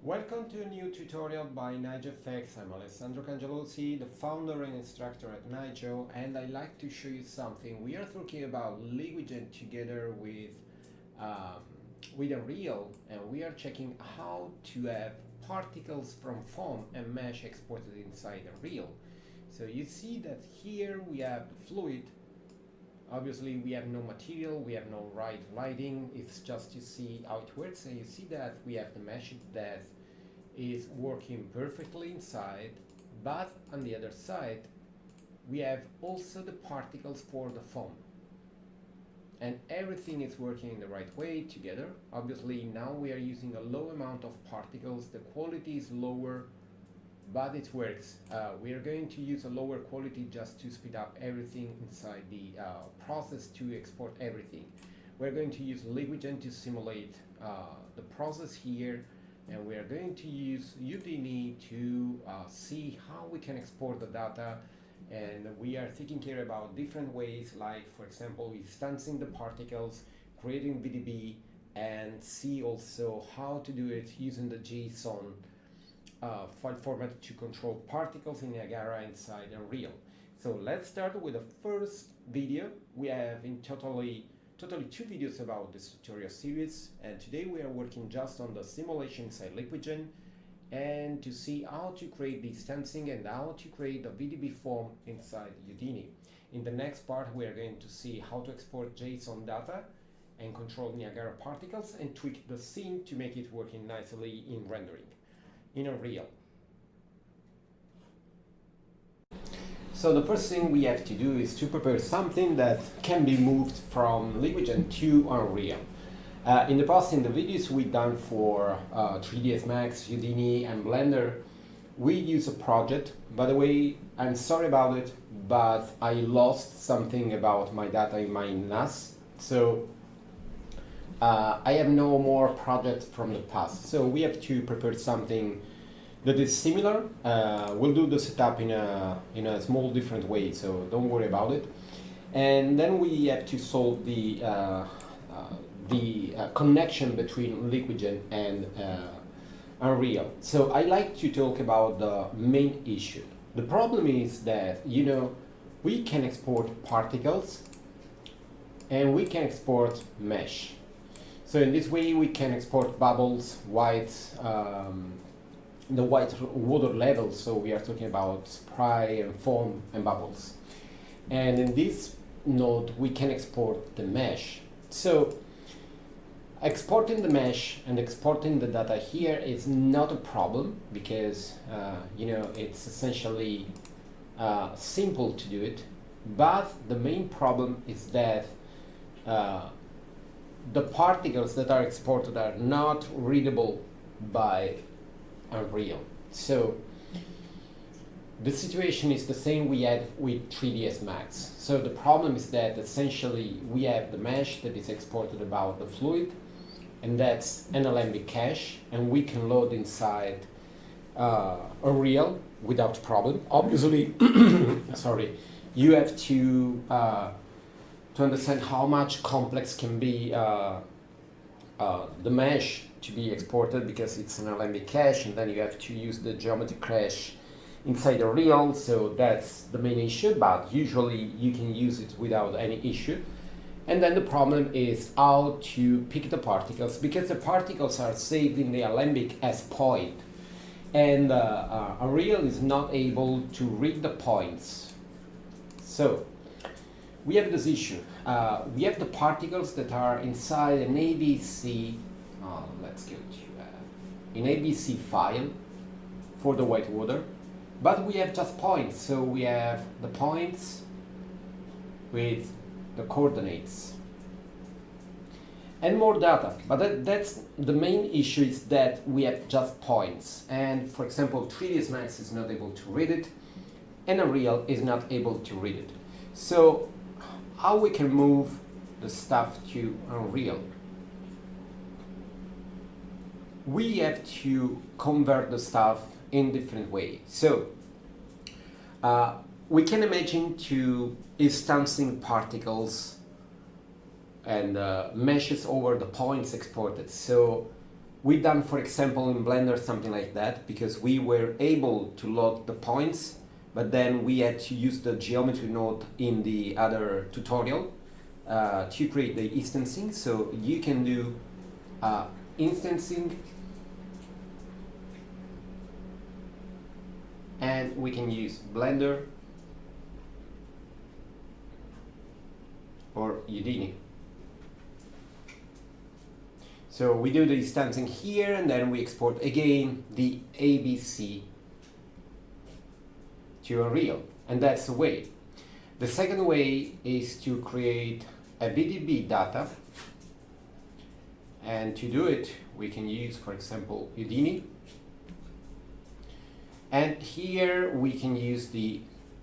Welcome to a new tutorial by Nyjo FX. I'm Alessandro Cangelosi, the founder and instructor at Nyjo, and I'd like to show you something. We are talking about LiquidGen together with Unreal, and we are checking how to have particles from foam and mesh exported inside Unreal. So you see that here we have the fluid. Obviously we have no material, we have no lighting, it's just to see how it works, and you see that we have the mesh that is working perfectly inside, but on the other side we have also the particles for the foam, and everything is working in the right way together. Obviously now we are using a low amount of particles, the quality is lower, but it works. We are going to use a lower quality just to speed up everything inside the process to export everything. We're going to use LiquidGen to simulate the process here, and we are going to use Houdini to see how we can export the data. And we are taking care about different ways, like for example instancing the particles, creating VDB, and see also how to do it using the JSON file format to control particles in Niagara inside Unreal. So let's start with the first video. We have in totally two videos about this tutorial series, and today we are working just on the simulation inside LiquidGen and to see how to create the instancing and how to create the VDB form inside Houdini. In the next part we are going to see how to export JSON data and control Niagara particles and tweak the scene to make it working nicely in rendering in Unreal. So the first thing we have to do is to prepare something that can be moved from LiquidGen to Unreal. In the past, in the videos we've done for 3ds Max, Houdini, and Blender, we use a project. By the way, I'm sorry about it, but I lost something about my data in my NAS. So I have no more projects from the past. So we have to prepare something that is similar. We'll do the setup in a small different way, so don't worry about it. And then we have to solve the connection between LiquidGen and Unreal. So I like to talk about the main issue. The problem is that, we can export particles and we can export mesh. So in this way we can export bubbles, the white water level, so we are talking about spray and foam and bubbles. And in this node we can export the mesh. So exporting the mesh and exporting the data here is not a problem because it's essentially simple to do it, but the main problem is that the particles that are exported are not readable by Unreal. So the situation is the same we had with 3ds Max. So the problem is that essentially we have the mesh that is exported about the fluid, and that's an Alembic cache, and we can load inside Unreal without problem. Obviously, sorry, you have to understand how much complex can be the mesh to be exported, because it's an Alembic cache, and then you have to use the geometry cache inside Unreal. So that's the main issue, but usually you can use it without any issue. And then the problem is how to pick the particles, because the particles are saved in the Alembic as point, and Unreal is not able to read the points. So we have this issue. We have the particles that are inside an ABC, let's go to an ABC file for the white water, but we have just points. So we have the points with the coordinates and more data, but that's the main issue, is that we have just points, and for example 3ds Max is not able to read it and Unreal is not able to read it. So how we can move the stuff to Unreal? We have to convert the stuff in different ways. So we can imagine to instancing particles and meshes over the points exported. So We done, for example, in Blender something like that because we were able to load the points, but then we had to use the geometry node in the other tutorial to create the instancing. So you can do instancing, and we can use Blender or Houdini. So we do the instancing here, and then we export again the ABC to Unreal, and that's the way. The second way is to create a VDB data, and to do it we can use, for example, Houdini, and here we can use the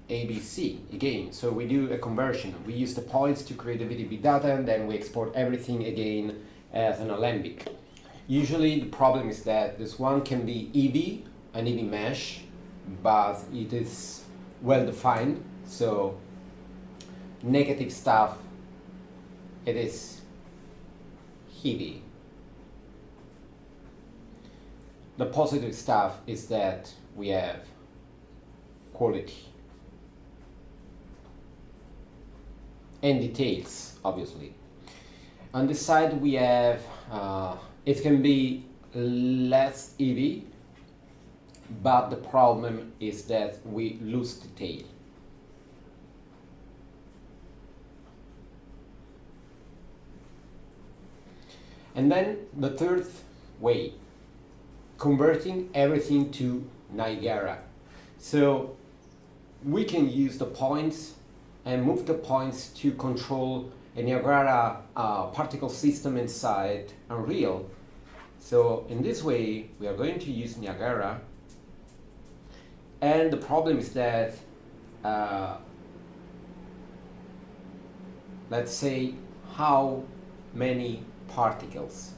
ABC again. So we do a conversion. We use the points to create the VDB data, and then we export everything again as an alembic. Usually the problem is that this one can be Eevee, an Eevee mesh, but it is well defined, so negative stuff, it is Eevee. The positive stuff is that we have quality and details, obviously. On this side we have, it can be less Eevee, but the problem is that we lose detail. And then the third way, converting everything to Niagara. So we can use the points and move the points to control a Niagara particle system inside Unreal. So in this way we are going to use Niagara, and the problem is that let's say how many particles,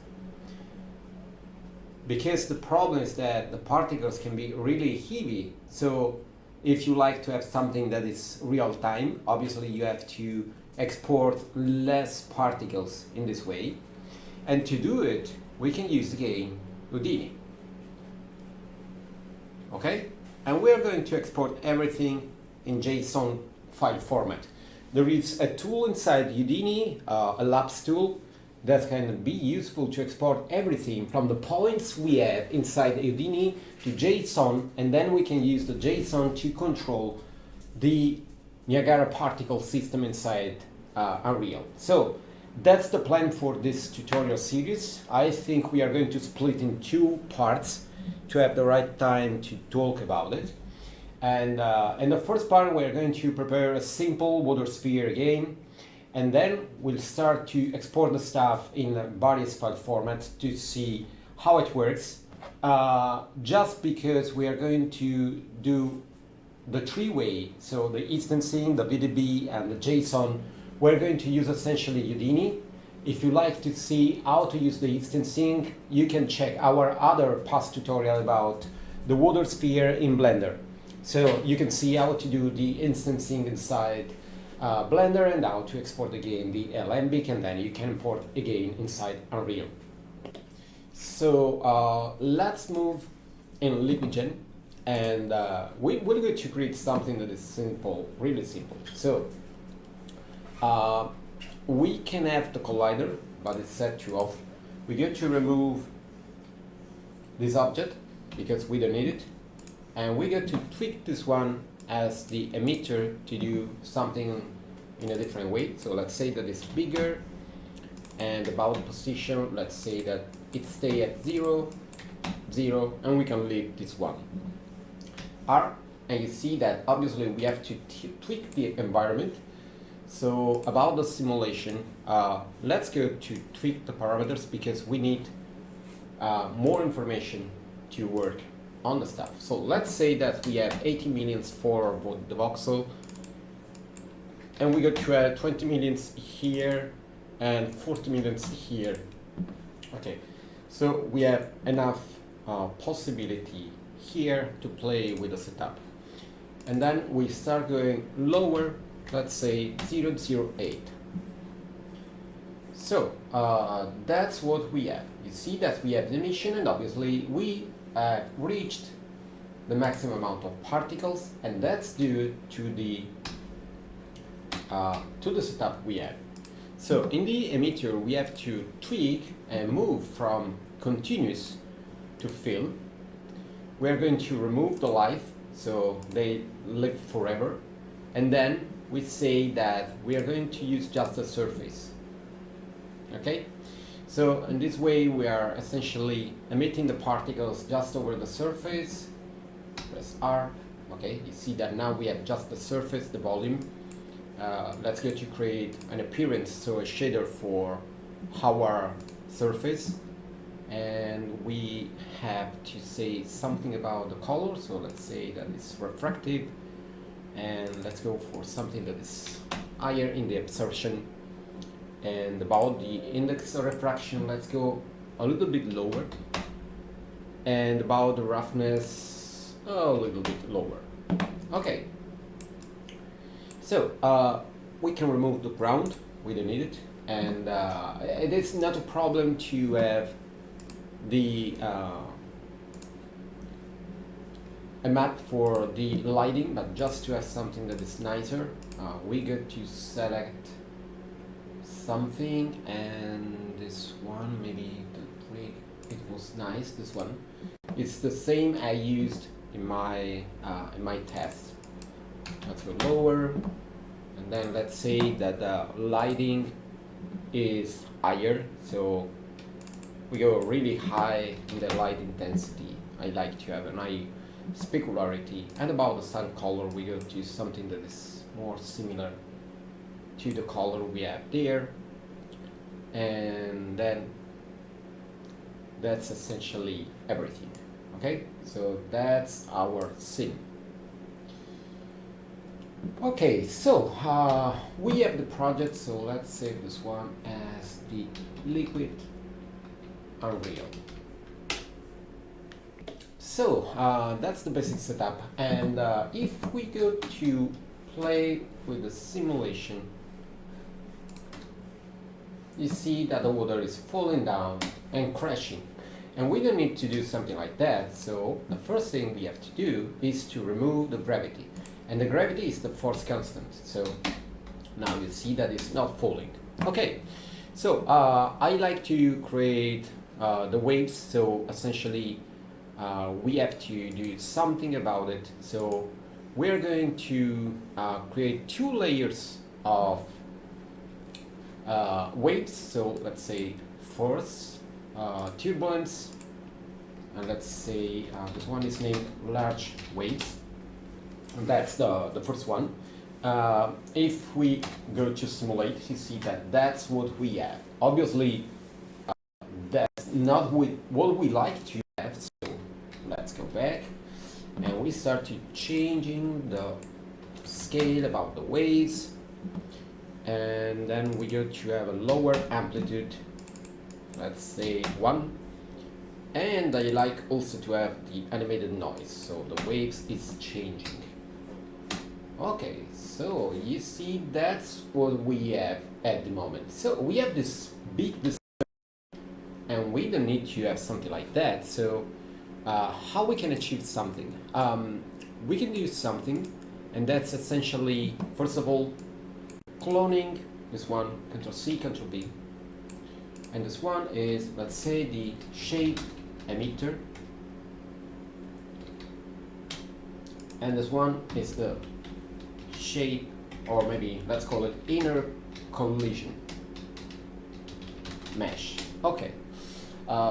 because the problem is that the particles can be really heavy. So if you like to have something that is real time, obviously you have to export less particles in this way, and to do it we can use again Houdini. Okay, and we are going to export everything in JSON file format. There is a tool inside Houdini, a labs tool, that can be useful to export everything from the points we have inside Houdini to JSON, and then we can use the JSON to control the Niagara particle system inside Unreal. So that's the plan for this tutorial series. I think we are going to split in two parts to have the right time to talk about it. And in the first part we're going to prepare a simple water sphere again, and then we'll start to export the stuff in various file formats to see how it works. Just because we are going to do the three-way, so the instancing, the VDB, and the JSON, we're going to use essentially Houdini. If you like to see how to use the instancing, you can check our other past tutorial about the water sphere in Blender. So you can see how to do the instancing inside Blender and how to export again the alembic, and then you can import again inside Unreal. So let's move in LiquidGen, and we're going to create something that is simple, really simple. So we can have the collider, but it's set to off. We get to remove this object because we don't need it, and we get to tweak this one as the emitter to do something in a different way. So let's say that it's bigger, and about the position, let's say that it stay at 0, 0, and we can leave this one R, and you see that obviously we have to tweak the environment. So about the simulation, let's go to tweak the parameters because we need more information to work on the stuff. So let's say that we have 80 millions for the voxel, and we got to add 20 millions here and 40 millions here. Okay, so we have enough possibility here to play with the setup, and then we start going lower. Let's say 0.08. So that's what we have. You see that we have the emission, and obviously we have reached the maximum amount of particles, and that's due to the setup we have. So in the emitter, we have to tweak and move from continuous to fill. We are going to remove the life, so they live forever, and then we say that we are going to use just the surface. Okay, so in this way we are essentially emitting the particles just over the surface. Press R. Okay, you see that now we have just the surface, the volume. Let's go to create an appearance, so a shader for our surface, and we have to say something about the color, so let's say that it's refractive, and let's go for something that is higher in the absorption. And about the index of refraction, let's go a little bit lower, and about the roughness, a little bit lower. Okay, so we can remove the ground, we don't need it, and it is not a problem to have the a map for the lighting, but just to have something that is nicer, we get to select something, and this one, maybe it was nice, this one. It's the same I used in my test. Let's go lower, and then let's say that the lighting is higher, so we go really high in the light intensity. I like to have an high specularity, and about the sun color we go to something that is more similar to the color we have there, and then that's essentially everything. Okay, so that's our scene. Okay, so we have the project, so let's save this one as the Liquid Unreal. So that's the basic setup, and if we go to play with the simulation, you see that the water is falling down and crashing, and we don't need to do something like that. So the first thing we have to do is to remove the gravity, and the gravity is the force constant, so now you see that it's not falling. Okay, so I like to create the waves, so essentially we have to do something about it. So we're going to create two layers of waves, so let's say force, turbulence, and let's say this one is named large waves, and that's the first one. If we go to simulate, you see that that's what we have. Obviously that's not what we like to have, so let's go back, and we start to changing the scale about the waves, and then we go to have a lower amplitude, let's say 1, and I like also to have the animated noise, so the waves is changing. Okay, so you see that's what we have at the moment. So we have this big and we don't need to have something like that. So how we can achieve something? We can do something, and that's essentially, first of all, cloning this one, Ctrl+C, Ctrl+V, and this one is, let's say, the shape emitter, and this one is the shape, or maybe let's call it inner collision mesh. Okay,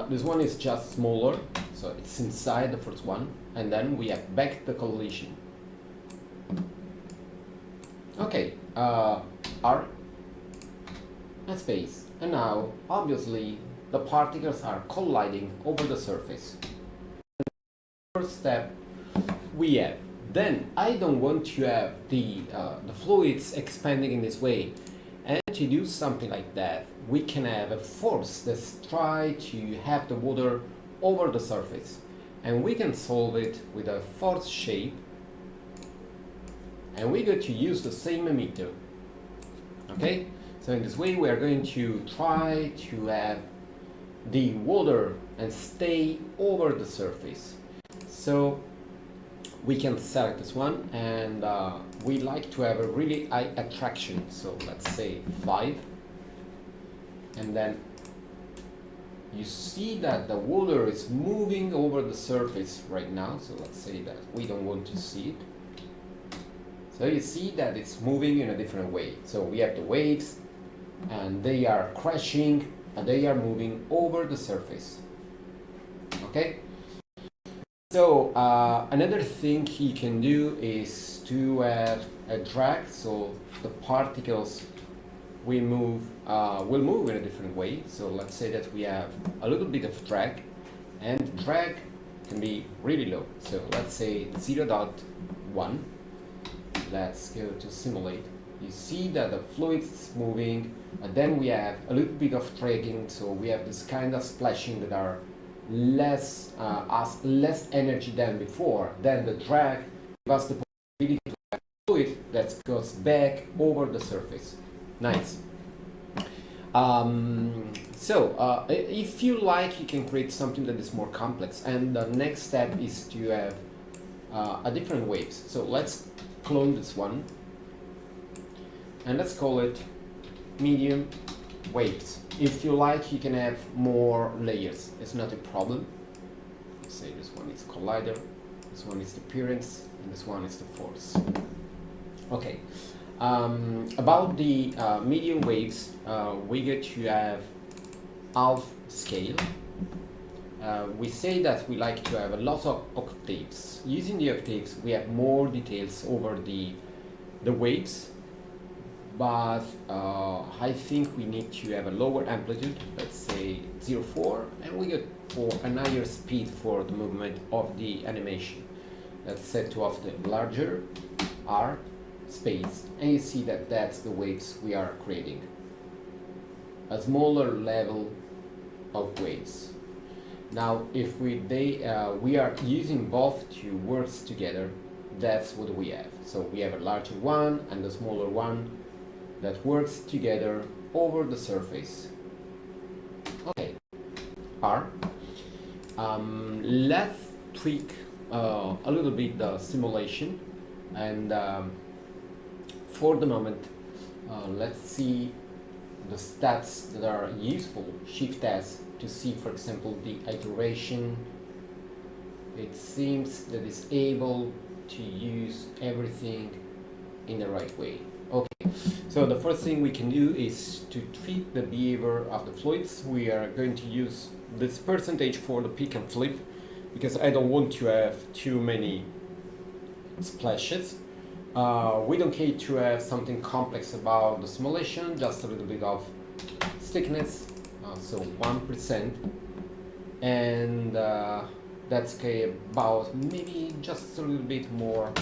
this one is just smaller, so it's inside the first one, and then we have back the collision. Okay, R and space, and now obviously the particles are colliding over the surface. First step we have. Then I don't want to have the fluids expanding in this way, and to do something like that we can have a force that's try to have the water over the surface, and we can solve it with a force shape, and we go to use the same emitter. Okay, So in this way we are going to try to have the water and stay over the surface. So we can select this one, and we like to have a really high attraction, so let's say 5, and then you see that the water is moving over the surface right now, so let's say that we don't want to see it. So you see that it's moving in a different way. So we have the waves, and they are crashing, and they are moving over the surface. Okay? So another thing you can do is to add a drag, so the particles will move in a different way. So let's say that we have a little bit of drag, and drag can be really low. So let's say 0.1. Let's go to simulate. You see that the fluid is moving, and then we have a little bit of dragging, so we have this kind of splashing that are less energy than before. Then the drag gives us the possibility to have fluid that goes back over the surface. Nice. If you like, you can create something that is more complex, and the next step is to have a different waves. So let's clone this one, and let's call it medium waves. If you like, you can have more layers. It's not a problem. Let's say this one is collider, this one is the appearance, and this one is the force. Okay. About the medium waves, we get to have half scale. We say that we like to have a lot of octaves. Using the octaves, we have more details over the waves, but I think we need to have a lower amplitude, let's say 0.4, and we get for a higher speed for the movement of the animation. Let's set to off the larger R space, and you see that that's the waves we are creating. A smaller level of waves. Now, if we are using both to work together, that's what we have. So we have a larger one and a smaller one that works together over the surface. Okay, R. Let's tweak a little bit the simulation, and for the moment, let's see the stats that are useful. Shift S to see, for example, the iteration. It seems that it's able to use everything in the right way. Okay, so the first thing we can do is to tweak the behavior of the fluids. We are going to use this percentage for the pick and flip, because I don't want to have too many splashes. We don't care to have something complex about the simulation, just a little bit of thickness, so 1%, and that's okay, about maybe just a little bit more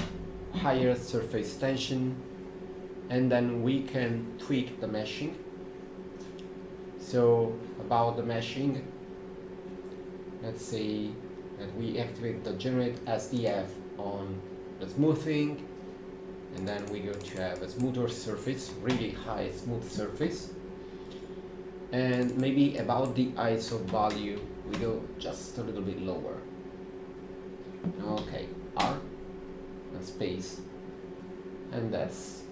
higher surface tension, and then we can tweak the meshing. So about the meshing, let's say that we activate the generate SDF on the smoothing, and then we go to have a smoother surface, really high smooth surface. And maybe about the ISO value, we go just a little bit lower. Okay, R and space, and that's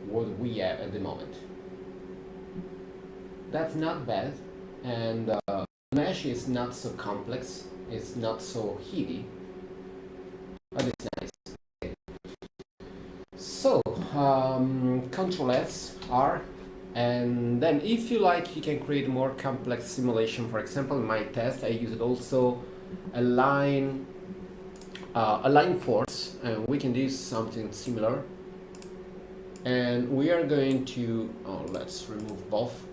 what we have at the moment. That's not bad, and the mesh is not so complex, it's not so heavy, but it's nice. Okay. So Control S, R, and then if you like, you can create more complex simulation. For example, in my test, I used also a line force, and we can do something similar. And we are going to, let's remove both.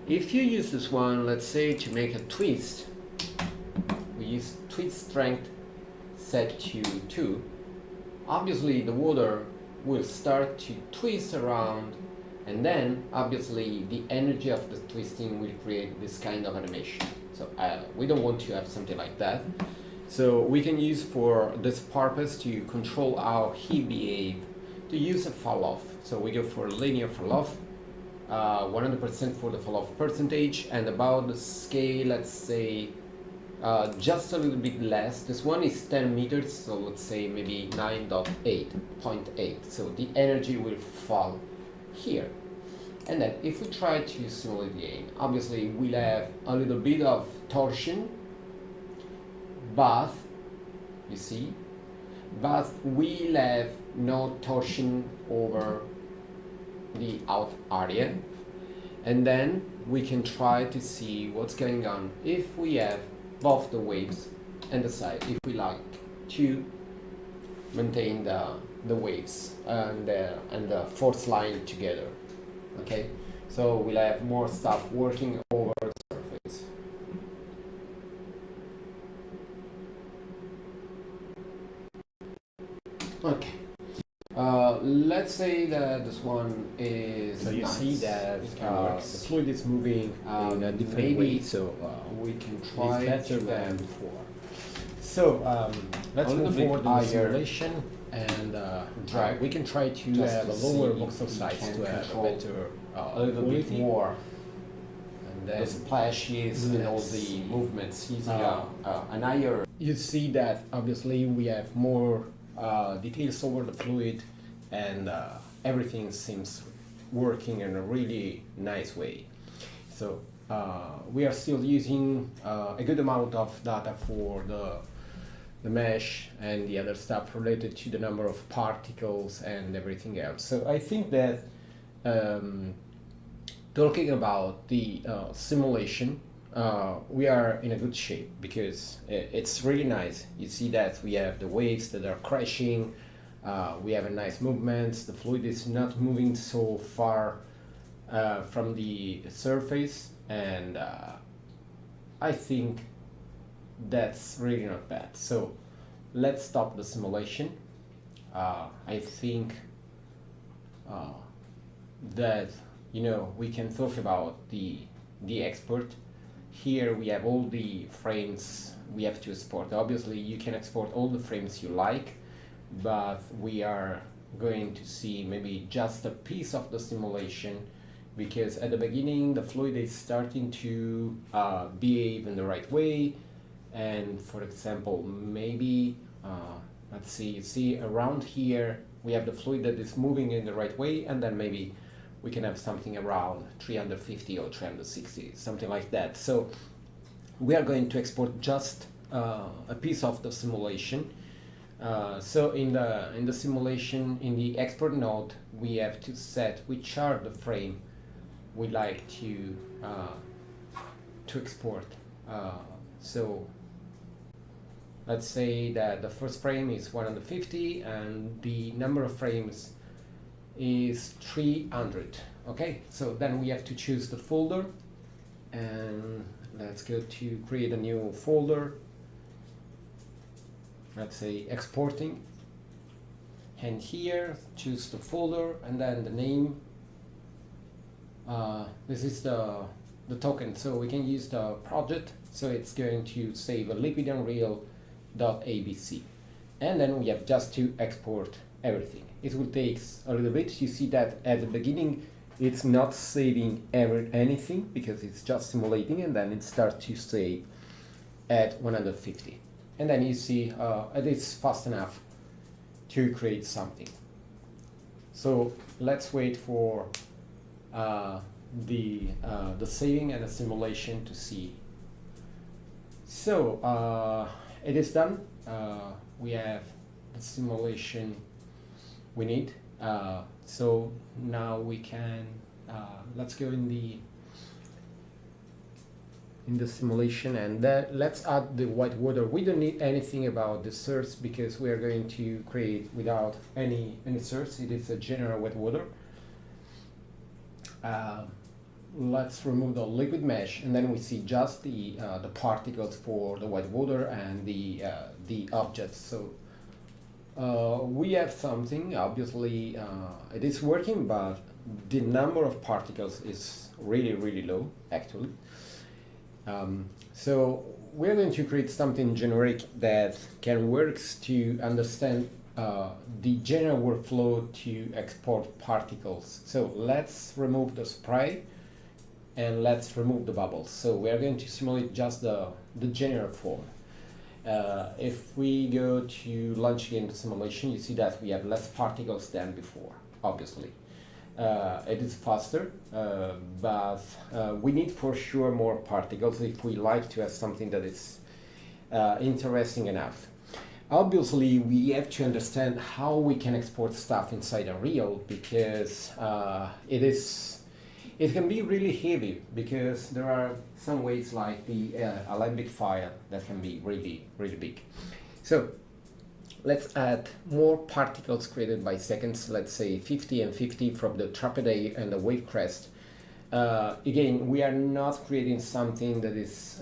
If you use this one, let's say to make a twist, we use twist strength set to 2. Obviously the water will start to twist around, and then obviously the energy of the twisting will create this kind of animation. So we don't want to have something like that. So we can use for this purpose to control how he behaves to use a fall off. So we go for linear fall off, 100% for the fall off percentage, and about the scale, let's say just a little bit less. This one is 10 meters, so let's say maybe 9.8, so the energy will fall here. And then if we try to simulate the gain, obviously we'll have a little bit of torsion, but you see, but we'll have no torsion over the out area. And then we can try to see what's going on if we have both the waves and the side, if we like to maintain the waves and the force line together. Okay, so we'll have more stuff working over the surface. Okay, let's say that this one is. So you nice. see that the fluid is moving in a different way, so we can try it's better to than before. So let's move forward in the simulation and drag. we can try to have a lower voxel size to have a better a little bit quality. more. And then The splashes and all the movements using an higher. you see that obviously we have more details over the fluid, and everything seems working in a really nice way. So we are still using a good amount of data for the mesh and the other stuff related to the number of particles and everything else. So I think that talking about the simulation, we are in a good shape because it's really nice. You see that we have the waves that are crashing, we have a nice movement, the fluid is not moving so far from the surface, and I think that's really not bad. So let's stop the simulation. I think that we can talk about the export. Here we have all the frames we have to export. Obviously you can export all the frames you like, but we are going to see maybe just a piece of the simulation, because at the beginning the fluid is starting to behave in the right way. And for example, maybe let's see, you see around here we have the fluid that is moving in the right way, and then maybe we can have something around 350 or 360, something like that. So we are going to export just a piece of the simulation. So in the simulation, in the export node, we have to set which are the frame we like to export. So let's say that the first frame is 150 and the number of frames is 300. Okay, so then we have to choose the folder, and let's go to create a new folder. Let's say exporting, and here choose the folder and then the name. This is the token, so we can use the project, so it's going to save a LiquidGenUnreal.abc, and then we have just to export everything. It will take a little bit. You see that at the beginning it's not saving anything because it's just simulating, and then it starts to save at 150, and then you see it is fast enough to create something. So let's wait for the saving and the simulation to see. So it is done. We have the simulation we need. So now we can let's go in the simulation, and let's add the whitewater. We don't need anything about the source because we are going to create without any source. It is a general whitewater. Let's remove the liquid mesh, and then we see just the particles for the whitewater and the objects. So we have something. Obviously it is working, but the number of particles is really low actually. So we're going to create something generic that can work to understand the general workflow to export particles. So let's remove the spray and let's remove the bubbles. So we are going to simulate just the general form. If we go to launch again the simulation, you see that we have less particles than before, obviously. It is faster, but we need for sure more particles if we like to have something that is interesting enough. Obviously, we have to understand how we can export stuff inside Unreal, because it can be really heavy, because there are some ways like the Alembic file that can be really, really big. So let's add more particles created by seconds, let's say 50 and 50 from the trapede and the wave crest. Again, we are not creating something that is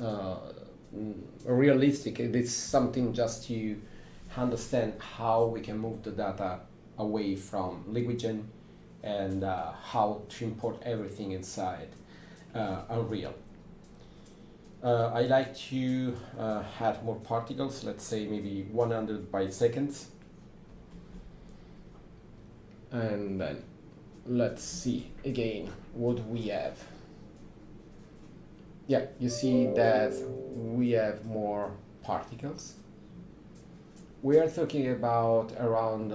realistic. It is something just to understand how we can move the data away from LiquidGen and how to import everything inside Unreal. I like to add more particles, let's say maybe 100 by seconds. And then let's see again what we have. Yeah, you see that we have more particles. We are talking about around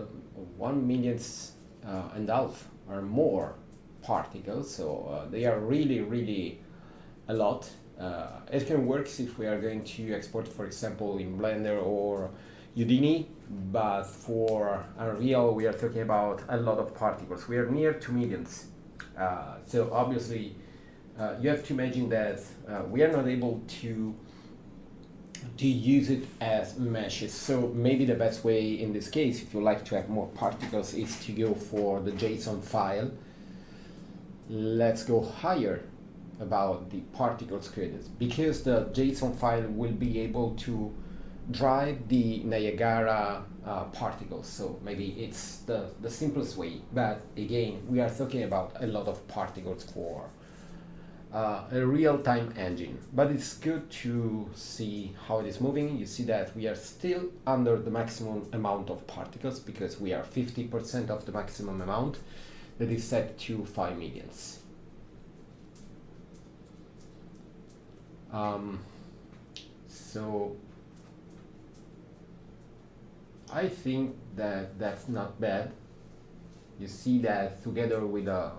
1 millionth and half or more particles, so they are really, really a lot. It can work if we are going to export, for example, in Blender or Houdini, but for Unreal we are talking about a lot of particles. We are near 2 millions. So obviously you have to imagine that we are not able to use it as meshes. So maybe the best way in this case, if you like to have more particles, is to go for the JSON file. Let's go higher about the particles created, because the JSON file will be able to drive the Niagara particles. So maybe it's the simplest way, but again, we are talking about a lot of particles for a real-time engine. But it's good to see how it is moving. You see that we are still under the maximum amount of particles, because we are 50% of the maximum amount that is set to 5 millions. So I think that that's not bad. You see that together with a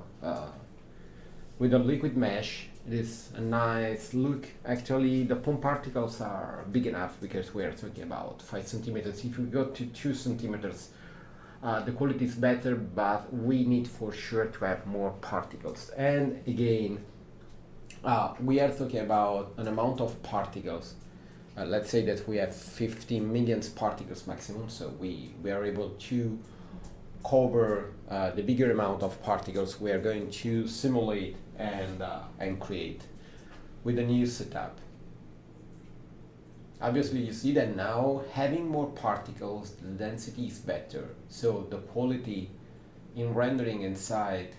liquid mesh, it is a nice look. Actually, the foam particles are big enough, because we are talking about 5 centimeters. If we go to 2 centimeters, the quality is better, but we need for sure to have more particles. And again, we are talking about an amount of particles. Let's say that we have 50 million particles maximum, so we are able to cover the bigger amount of particles we are going to simulate and create with a new setup. Obviously, you see that now having more particles, the density is better, so the quality in rendering inside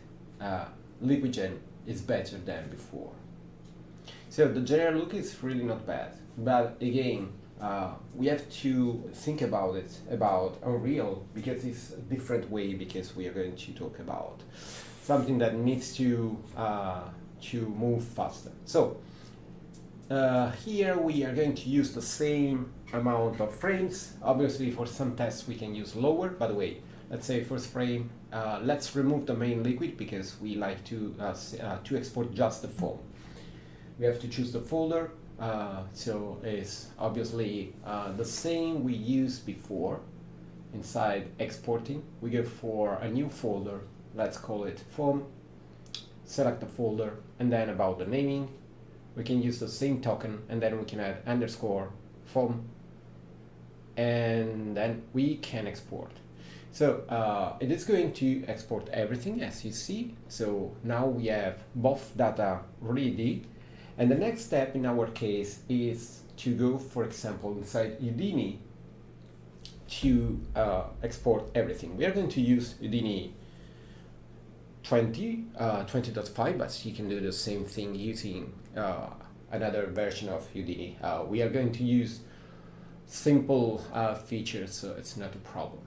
LiquidGen is better than before. So the general look is really not bad, but again, we have to think about it, about Unreal, because it's a different way, because we are going to talk about something that needs to move faster. So here we are going to use the same amount of frames. Obviously, for some tests we can use lower. By the way, let's say first frame, let's remove the main liquid, because we like to export just the foam. We have to choose the folder, so it's obviously the same we used before. Inside exporting, we go for a new folder, let's call it foam, select the folder, and then about the naming, we can use the same token, and then we can add underscore foam, and then we can export. So it is going to export everything, as you see. So now we have both data ready. And the next step in our case is to go, for example, inside Houdini to export everything. We are going to use Houdini 20.5, but you can do the same thing using another version of Houdini. We are going to use simple features, so it's not a problem.